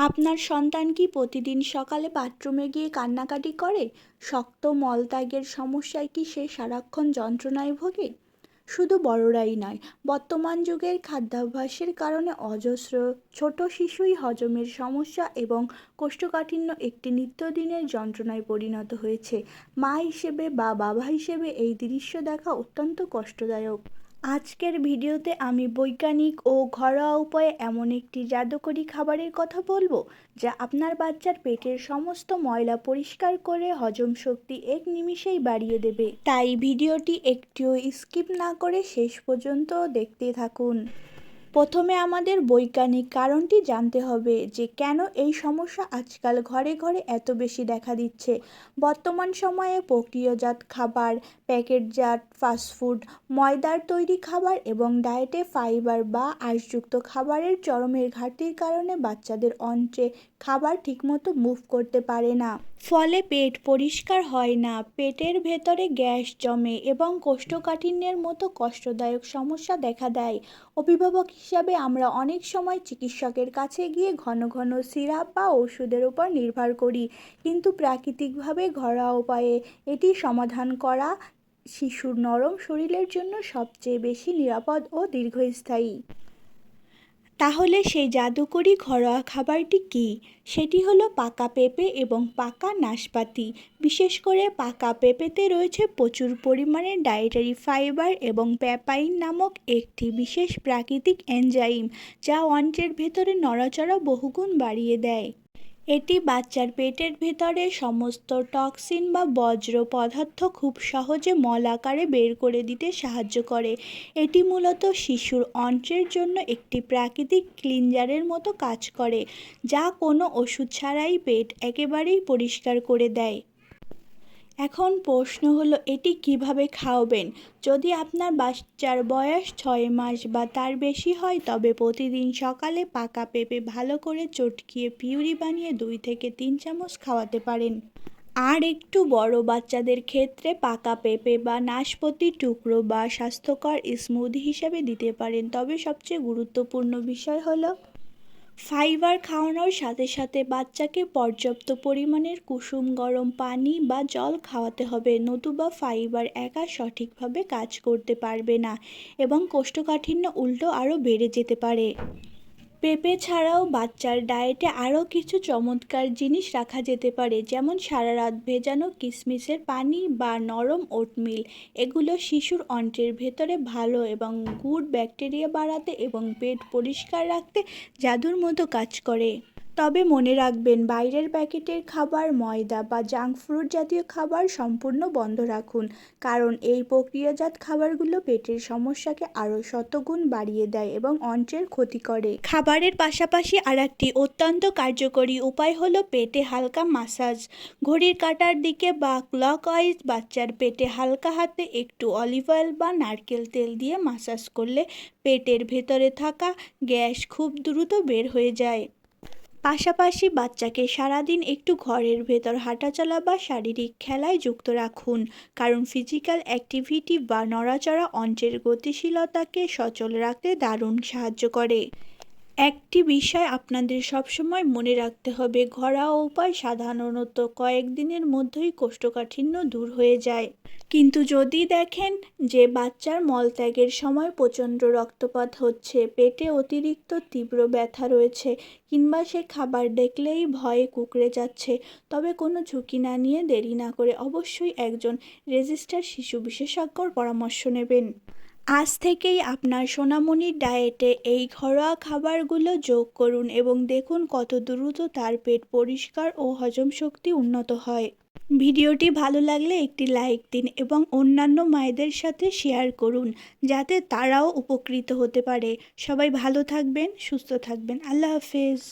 আপনার সন্তান কি প্রতিদিন সকালে বাথরুমে গিয়ে কান্নাকাটি করে? শক্ত মলত্যাগের সমস্যায় কি সে সারাক্ষণ যন্ত্রণায় ভোগে? শুধু বড়রাই নয়, বর্তমান যুগের খাদ্যাভ্যাসের কারণে অজস্র ছোট শিশুই হজমের সমস্যা এবং কোষ্ঠকাঠিন্য একটি নিত্যদিনের যন্ত্রণায় পরিণত হয়েছে। মা হিসেবে বা বাবা হিসেবে এই দৃশ্য দেখা অত্যন্ত কষ্টদায়ক। আজকের ভিডিওতে আমি বৈজ্ঞানিক ও ঘরোয়া উপায়ে এমন একটি জাদুকরী খাবারের কথা বলবো যা আপনার বাচ্চার পেটের সমস্ত ময়লা পরিষ্কার করে হজম শক্তি এক নিমিষেই বাড়িয়ে দেবে। তাই ভিডিওটি একটুও স্কিপ না করে শেষ পর্যন্ত দেখতে থাকুন। প্রথমে আমাদের বৈজ্ঞানিক কারণটি জানতে হবে যে কেন এই সমস্যা আজকাল ঘরে ঘরে এত বেশি দেখা দিচ্ছে। বর্তমান সময়ে প্রক্রিয়াজাত খাবার, প্যাকেটজাত ফাস্টফুড, ময়দার তৈরি খাবার এবং ডায়েটে ফাইবার বা আঁশযুক্ত খাবারের চরমের ঘাটতির কারণে বাচ্চাদের অন্ত্রে খাবার ঠিকমতো মুভ করতে পারে না। ফলে পেট পরিষ্কার হয় না, পেটের ভেতরে গ্যাস জমে এবং কোষ্ঠকাঠিন্যের মতো কষ্টদায়ক সমস্যা দেখা দেয়। অভিভাবক হিসাবে আমরা অনেক সময় চিকিৎসকের কাছে গিয়ে ঘন ঘন সিরাপ বা ওষুধের উপর নির্ভর করি, কিন্তু প্রাকৃতিকভাবে ঘরোয়া উপায়ে এটি সমাধান করা শিশুর নরম শরীরের জন্য সবচেয়ে বেশি নিরাপদ ও দীর্ঘস্থায়ী। তাহলে সেই জাদুকরী ঘরোয়া খাবারটি কী? সেটি হলো পাকা পেঁপে এবং পাকা নাশপাতি। বিশেষ করে পাকা পেঁপেতে রয়েছে প্রচুর পরিমাণে ডায়েটারি ফাইবার এবং প্যাপাইন নামক একটি বিশেষ প্রাকৃতিক এনজাইম, যা অন্ত্রের ভেতরে নড়াচড়া বহুগুণ বাড়িয়ে দেয়। এটি বাচ্চার পেটের ভেতরে সমস্ত টক্সিন বা বর্জ্য পদার্থ খুব সহজে মল আকারে বের করে দিতে সাহায্য করে। এটি মূলত শিশুর অন্ত্রের জন্য একটি প্রাকৃতিক ক্লিনজারের মতো কাজ করে, যা কোনো ওষুধ ছাড়াই পেট একেবারেই পরিষ্কার করে দেয়। এখন প্রশ্ন হলো, এটি কিভাবে খাওয়াবেন? যদি আপনার বাচ্চার বয়স 6 মাস বা তার বেশি হয়, তবে প্রতিদিন সকালে পাকা পেঁপে ভালো করে চটকিয়ে পিউরি বানিয়ে 2 থেকে 3 চামচ খাওয়াতে পারেন। আর একটু বড় বাচ্চাদের ক্ষেত্রে পাকা পেঁপে বা নাশপাতির টুকরো বা স্বাস্থ্যকর স্মুদি হিসেবে দিতে পারেন। তবে সবচেয়ে গুরুত্বপূর্ণ বিষয় হলো ফাইবার খাওয়ানোর সাথে সাথে বাচ্চাকে পর্যাপ্ত পরিমাণের কুসুম গরম পানি বা জল খাওয়াতে হবে, নতুবা ফাইবার একা সঠিকভাবে কাজ করতে পারবে না এবং কোষ্ঠকাঠিন্য উল্টো আরও বেড়ে যেতে পারে। পেঁপে ছাড়াও বাচ্চার ডায়েটে আরও কিছু চমৎকার জিনিস রাখা যেতে পারে, যেমন সারা রাত ভেজানো কিশমিশের পানি বা নরম ওটমিল। এগুলো শিশুর অন্ত্রের ভেতরে ভালো এবং গুড ব্যাকটেরিয়া বাড়াতে এবং পেট পরিষ্কার রাখতে জাদুর মতো কাজ করে। তবে মনে রাখবেন, বাইরের প্যাকেটের খাবার, ময়দা বা জাঙ্ক ফুড জাতীয় খাবার সম্পূর্ণ বন্ধ রাখুন, কারণ এই প্রক্রিয়াজাত খাবারগুলো পেটের সমস্যাকে আরও শতগুণ বাড়িয়ে দেয় এবং অন্ত্রের ক্ষতি করে। খাবারের পাশাপাশি আরেকটি অত্যন্ত কার্যকরী উপায় হলো পেটে হালকা মাসাজ। ঘড়ির কাঁটার দিকে বা ক্লকওয়াইজ বাচ্চার পেটে হালকা হাতে একটু অলিভ অয়েল বা নারকেল তেল দিয়ে মাসাজ করলে পেটের ভেতরে থাকা গ্যাস খুব দ্রুত বের হয়ে যায়। পাশাপাশি বাচ্চাকে সারাদিন একটু ঘরের ভেতর হাঁটাচলা বা শারীরিক খেলায় যুক্ত রাখুন, কারণ ফিজিক্যাল অ্যাক্টিভিটি বা নড়াচড়া অন্ত্রের গতিশীলতাকে সচল রাখতে দারুণ সাহায্য করে। একটি বিষয় আপনাদের সবসময় মনে রাখতে হবে, ঘরোয়া উপায় সাধারণত কয়েকদিনের মধ্যেই কোষ্ঠকাঠিন্য দূর হয়ে যায়। কিন্তু যদি দেখেন যে বাচ্চার মলত্যাগের সময় প্রচণ্ড রক্তপাত হচ্ছে, পেটে অতিরিক্ত তীব্র ব্যথা রয়েছে, কিংবা সে খাবার দেখলেই ভয়ে কুঁকড়ে যাচ্ছে, তবে কোনো ঝুঁকি না নিয়ে দেরি না করে অবশ্যই একজন রেজিস্টার্ড শিশু বিশেষজ্ঞর পরামর্শ নেবেন। আজ থেকেই আপনার সোনামণির ডায়েটে এই ঘরোয়া খাবারগুলো যোগ করুন এবং দেখুন কত দ্রুত তার পেট পরিষ্কার ও হজম শক্তি উন্নত হয়। ভিডিওটি ভালো লাগলে একটি লাইক দিন এবং অন্যান্য মায়েদের সাথে শেয়ার করুন, যাতে তারাও উপকৃত হতে পারে। সবাই ভালো থাকবেন, সুস্থ থাকবেন। আল্লাহ হাফেজ।